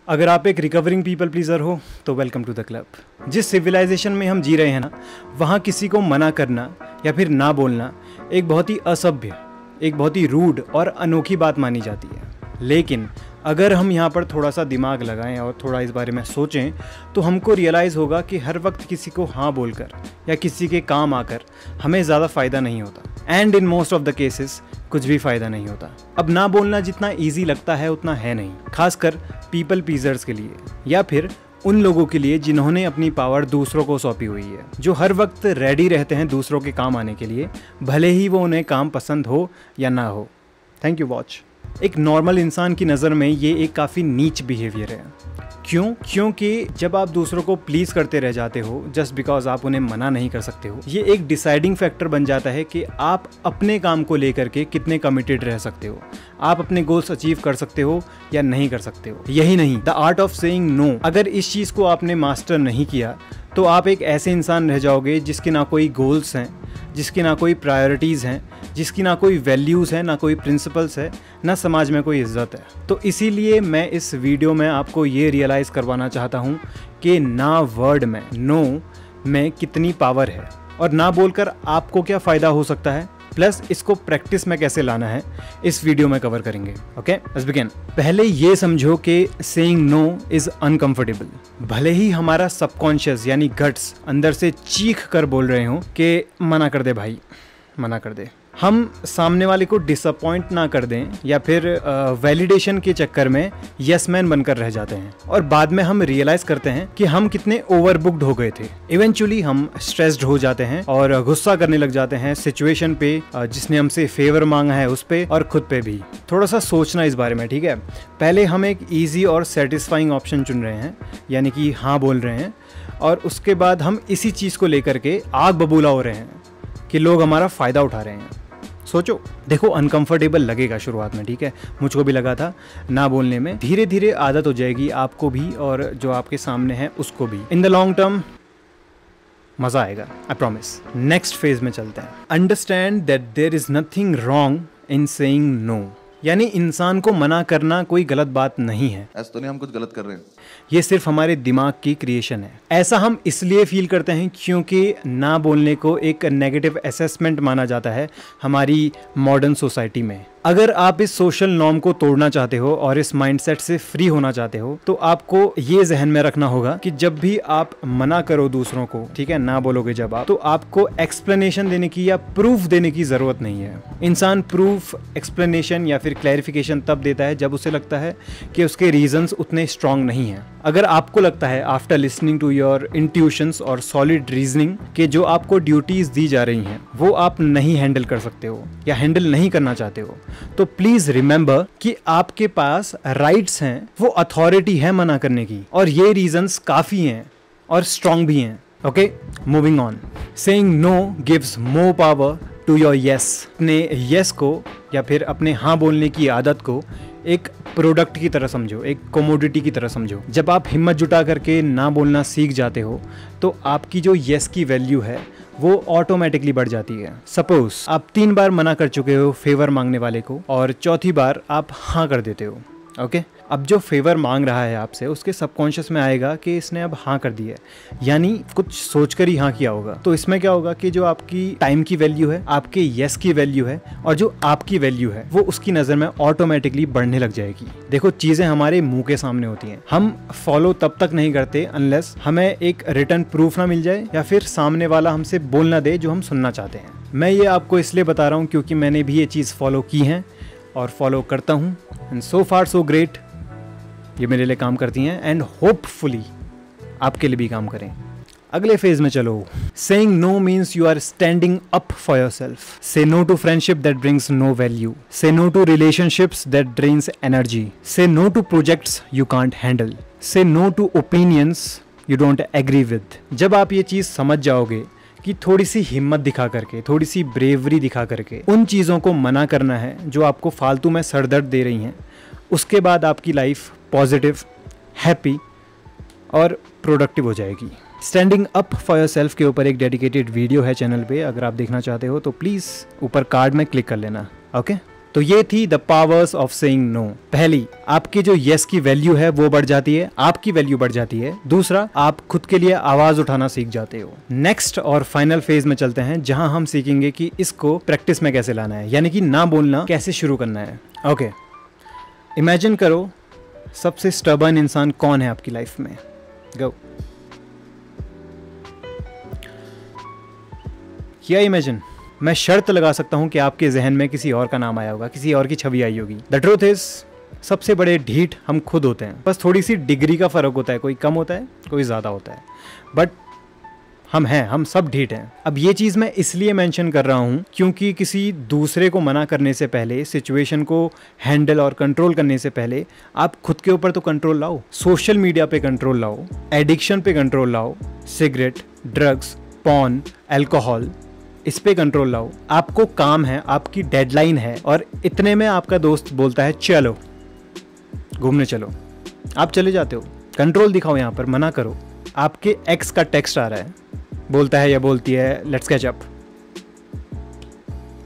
अगर आप एक रिकवरिंग पीपल प्लीज़र हो तो वेलकम टू द क्लब। जिस सिविलाइजेशन में हम जी रहे हैं ना, वहाँ किसी को मना करना या फिर ना बोलना एक बहुत ही असभ्य, एक बहुत ही रूड और अनोखी बात मानी जाती है। लेकिन अगर हम यहाँ पर थोड़ा सा दिमाग लगाएं और थोड़ा इस बारे में सोचें तो हमको रियलाइज़ होगा कि हर वक्त किसी को हाँ बोलकर या किसी के काम आकर हमें ज़्यादा फ़ायदा नहीं होता। And in most of the cases कुछ भी फ़ायदा नहीं होता। अब ना बोलना जितना ईजी लगता है उतना है नहीं, खासकर पीपल प्लीजर्स के लिए या फिर उन लोगों के लिए जिन्होंने अपनी पावर दूसरों को सौंपी हुई है, जो हर वक्त रेडी रहते हैं दूसरों के काम आने के लिए, भले ही वो उन्हें काम पसंद हो या ना हो। Thank you watch. एक नॉर्मल इंसान की नज़र में ये एक काफ़ी नीच बिहेवियर है। क्यों? क्योंकि जब आप दूसरों को प्लीज़ करते रह जाते हो जस्ट बिकॉज आप उन्हें मना नहीं कर सकते हो, ये एक डिसाइडिंग फैक्टर बन जाता है कि आप अपने काम को लेकर के कितने कमिटेड रह सकते हो, आप अपने गोल्स अचीव कर सकते हो या नहीं कर सकते हो। यही नहीं, the art of saying no, अगर इस चीज़ को आपने मास्टर नहीं किया तो आप एक ऐसे इंसान रह जाओगे जिसके ना कोई गोल्स हैं, जिसकी ना कोई प्रायोरिटीज़ हैं, जिसकी ना कोई वैल्यूज़ हैं, ना कोई प्रिंसिपल्स है, ना समाज में कोई इज्जत है। तो इसीलिए मैं इस वीडियो में आपको ये रियलाइज़ करवाना चाहता हूँ कि ना वर्ड में, नो में कितनी पावर है और ना बोलकर आपको क्या फ़ायदा हो सकता है, प्लस इसको प्रैक्टिस में कैसे लाना है, इस वीडियो में कवर करेंगे। Okay, let's begin. पहले ये समझो कि सेइंग नो इज़ अनकंफर्टेबल। भले ही हमारा सबकॉन्शियस यानी गट्स अंदर से चीख कर बोल रहे हो कि मना कर दे भाई, मना कर दे, हम सामने वाले को डिसअपॉइंट ना कर दें या फिर वैलिडेशन के चक्कर में यस मैन बनकर रह जाते हैं और बाद में हम रियलाइज़ करते हैं कि हम कितने ओवरबुक्ड हो गए थे। इवेंचुअली हम स्ट्रेस्ड हो जाते हैं और गुस्सा करने लग जाते हैं सिचुएशन पे, जिसने हमसे फेवर मांगा है उस पे और खुद पे भी। थोड़ा सा सोचना इस बारे में, ठीक है? पहले हम एक ईजी और सेटिस्फाइंग ऑप्शन चुन रहे हैं, यानी कि हाँ बोल रहे हैं, और उसके बाद हम इसी चीज़ को लेकर के आग बबूला हो रहे हैं कि लोग हमारा फ़ायदा उठा रहे हैं। सोचो, देखो अनकंफर्टेबल लगेगा शुरुआत में, ठीक है? मुझको भी लगा था ना बोलने में, धीरे धीरे आदत हो जाएगी आपको भी और जो आपके सामने है उसको भी। इन द लॉन्ग टर्म मज़ा आएगा, आई प्रॉमिस। नेक्स्ट फेज में चलते हैं। Understand that there is nothing wrong in saying no, यानी इंसान को मना करना कोई गलत बात नहीं है। ऐसा तो नहीं हम कुछ गलत कर रहे हैं, ये सिर्फ हमारे दिमाग की क्रिएशन है। ऐसा हम इसलिए फील करते हैं क्योंकि ना बोलने को एक नेगेटिव असेसमेंट माना जाता है हमारी मॉडर्न सोसाइटी में। अगर आप इस सोशल नॉर्म को तोड़ना चाहते हो और इस माइंडसेट से फ्री होना चाहते हो तो आपको ये जहन में रखना होगा कि जब भी आप मना करो दूसरों को, ठीक है, ना बोलोगे जब आप, तो आपको एक्सप्लेनेशन देने की या प्रूफ देने की ज़रूरत नहीं है। इंसान प्रूफ, एक्सप्लेनेशन या फिर क्लैरिफिकेशन तब देता है जब उसे लगता है कि उसके रीजंस उतने स्ट्रांग नहीं हैं। अगर आपको लगता है after listening to your intuitions और सॉलिड रीजनिंग कि जो आपको ड्यूटीज दी जा रही हैं वो आप नहीं हैंडल कर सकते हो या हैंडल नहीं करना चाहते हो, तो प्लीज रिमेंबर कि आपके पास राइट्स हैं, वो अथॉरिटी है मना करने की, और ये रीजंस काफ़ी हैं और स्ट्रांग भी हैं। Okay, moving on. Saying no gives more power to your yes. अपने यस को या फिर अपने हाँ बोलने की आदत को एक प्रोडक्ट की तरह समझो, एक कमोडिटी की तरह समझो। जब आप हिम्मत जुटा करके ना बोलना सीख जाते हो तो आपकी जो यस की वैल्यू है वो ऑटोमेटिकली बढ़ जाती है। सपोज आप 3 बार मना कर चुके हो फेवर मांगने वाले को और चौथी बार आप हाँ कर देते हो। ओके, अब जो फेवर मांग रहा है आपसे उसके सबकॉन्शियस में आएगा कि इसने अब हाँ कर दी है, यानी कुछ सोचकर ही हाँ किया होगा। तो इसमें क्या होगा कि जो आपकी टाइम की वैल्यू है, आपके यस की वैल्यू है और जो आपकी वैल्यू है वो उसकी नज़र में ऑटोमेटिकली बढ़ने लग जाएगी। देखो, चीज़ें हमारे मुंह के सामने होती हैं, हम फॉलो तब तक नहीं करते अनलेस हमें एक रिटर्न प्रूफ ना मिल जाए या फिर सामने वाला हमसे बोलना दे जो हम सुनना चाहते हैं। मैं ये आपको इसलिए बता रहा हूँ क्योंकि मैंने भी ये चीज़ फॉलो की है और फॉलो करता हूँ, and so far so great. ये मेरे लिए काम करती हैं एंड होपफुली आपके लिए भी काम करें। अगले फेज में चलो। Saying no means you are standing up for yourself. Say no to friendship that brings no value. Say no to relationships that drains energy. Say no to projects you can't handle. Say no to opinions you don't agree with. जब आप ये चीज़ समझ जाओगे कि थोड़ी सी हिम्मत दिखा करके, थोड़ी सी ब्रेवरी दिखा करके उन चीज़ों को मना करना है जो आपको फालतू में सरदर्द दे रही हैं, उसके बाद आपकी लाइफ पॉजिटिव, हैप्पी और प्रोडक्टिव हो जाएगी। स्टैंडिंग अप फॉर योरसेल्फ के ऊपर एक डेडिकेटेड वीडियो है चैनल पे, अगर आप देखना चाहते हो तो प्लीज़ ऊपर कार्ड में क्लिक कर लेना। ओके, तो ये थी the powers of saying no. पहली, आपकी जो यस की वैल्यू है वो बढ़ जाती है, आपकी वैल्यू बढ़ जाती है। दूसरा, आप खुद के लिए आवाज उठाना सीख जाते हो। नेक्स्ट और फाइनल फेज में चलते हैं, जहां हम सीखेंगे कि इसको प्रैक्टिस में कैसे लाना है, यानी कि ना बोलना कैसे शुरू करना है। ओके, इमेजिन करो सबसे स्टबर्न इंसान कौन है आपकी लाइफ में। गो। किया इमेजिन? मैं शर्त लगा सकता हूं कि आपके जहन में किसी और का नाम आया होगा, किसी और की छवि आई होगी। द ट्रूथ इज, सबसे बड़े ढीठ हम खुद होते हैं, बस थोड़ी सी डिग्री का फर्क होता है, कोई कम होता है कोई ज़्यादा होता है, बट हम सब ढीठ हैं। अब ये चीज़ मैं इसलिए मेंशन कर रहा हूँ क्योंकि किसी दूसरे को मना करने से पहले, सिचुएशन को हैंडल और कंट्रोल करने से पहले आप खुद के ऊपर तो कंट्रोल लाओ। सोशल मीडिया पे कंट्रोल लाओ, एडिक्शन पे कंट्रोल लाओ, सिगरेट, ड्रग्स, पॉर्न, अल्कोहल, इस पे कंट्रोल लाओ। आपको काम है, आपकी डेडलाइन है, और इतने में आपका दोस्त बोलता है चलो घूमने चलो, आप चले जाते हो। कंट्रोल दिखाओ, यहाँ पर मना करो। आपके एक्स का टेक्स्ट आ रहा है, बोलता है या बोलती है लेट्स कैच अप,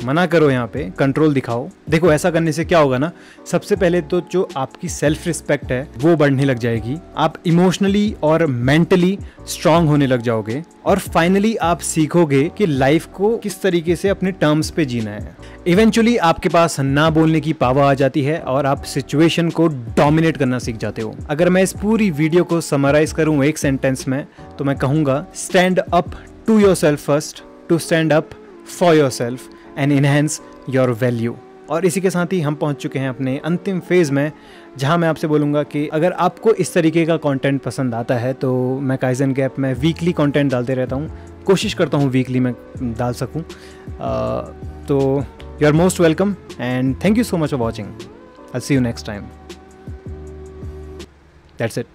मना करो, यहाँ पे कंट्रोल दिखाओ। देखो ऐसा करने से क्या होगा ना, सबसे पहले तो जो आपकी सेल्फ रिस्पेक्ट है वो बढ़ने लग जाएगी, आप इमोशनली और मेंटली स्ट्रांग होने लग जाओगे, और फाइनली आप सीखोगे कि लाइफ को किस तरीके से अपने टर्म्स पे जीना है। इवेंचुअली आपके पास ना बोलने की पावर आ जाती है और आप सिचुएशन को डोमिनेट करना सीख जाते हो। अगर मैं इस पूरी वीडियो को समराइज करूं एक सेंटेंस में, तो मैं कहूंगा stand up to yourself first, to stand up for yourself and enhance your value. और इसी के साथ ही हम पहुंच चुके हैं अपने अंतिम फेज में, जहां मैं आपसे बोलूँगा कि अगर आपको इस तरीके का कंटेंट पसंद आता है तो मैं काइजन गैप में वीकली कंटेंट डालते रहता हूं, कोशिश करता हूं वीकली में डाल सकूं। तो you are most welcome and thank you so much for watching. I see you next time. That's it.